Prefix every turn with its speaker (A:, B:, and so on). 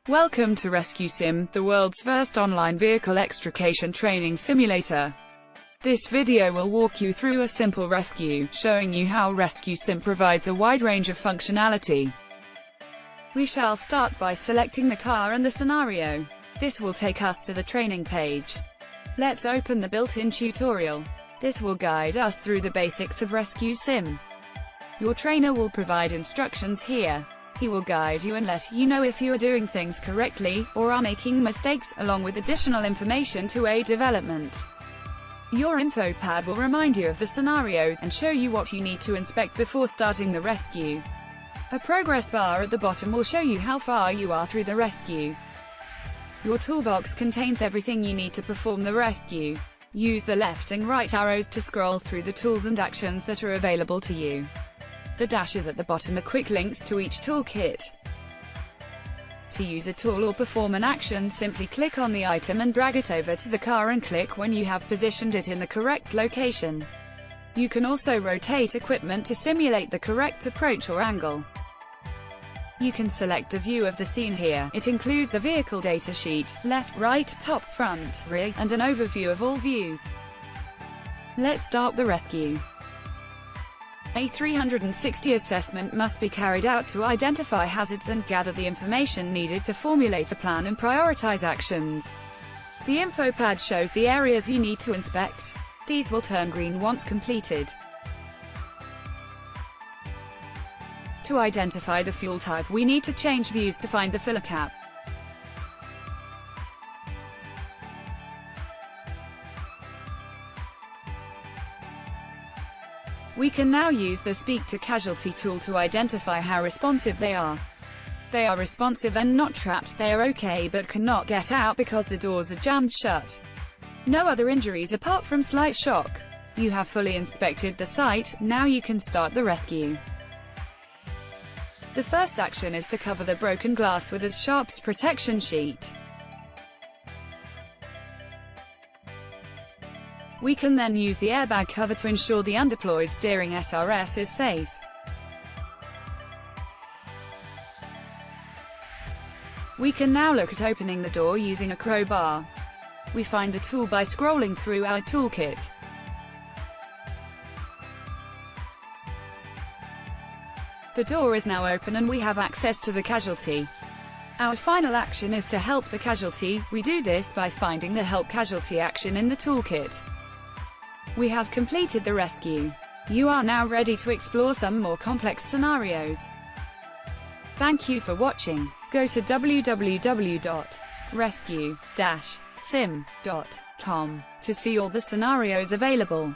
A: Welcome to Rescue Sim, the world's first online vehicle extrication training simulator. This video will walk you through a simple rescue, showing you how Rescue Sim provides a wide range of functionality. We shall start by selecting the car and the scenario. This will take us to the training page. Let's open the built-in tutorial. This will guide us through the basics of Rescue Sim. Your trainer will provide instructions here. He will guide you and let you know if you are doing things correctly, or are making mistakes, along with additional information to aid development. Your info pad will remind you of the scenario, and show you what you need to inspect before starting the rescue. A progress bar at the bottom will show you how far you are through the rescue. Your toolbox contains everything you need to perform the rescue. Use the left and right arrows to scroll through the tools and actions that are available to you. The dashes at the bottom are quick links to each toolkit. To use a tool or perform an action, simply click on the item and drag it over to the car and click when you have positioned it in the correct location. You can also rotate equipment to simulate the correct approach or angle. You can select the view of the scene here. It includes a vehicle data sheet, left, right, top, front, rear, and an overview of all views. Let's start the rescue. A 360 assessment must be carried out to identify hazards and gather the information needed to formulate a plan and prioritize actions. The info pad shows the areas you need to inspect. These will turn green once completed. To identify the fuel type, we need to change views to find the filler cap. We can now use the Speak to Casualty tool to identify how responsive they are. They are responsive and not trapped. They are okay but cannot get out because the doors are jammed shut. No other injuries apart from slight shock. You have fully inspected the site, now you can start the rescue. The first action is to cover the broken glass with a sharps protection sheet. We can then use the airbag cover to ensure the undeployed steering SRS is safe. We can now look at opening the door using a crowbar. We find the tool by scrolling through our toolkit. The door is now open and we have access to the casualty. Our final action is to help the casualty. We do this by finding the Help Casualty action in the toolkit. We have completed the rescue. You are now ready to explore some more complex scenarios. Thank you for watching. Go to www.rescue-sim.com to see all the scenarios available.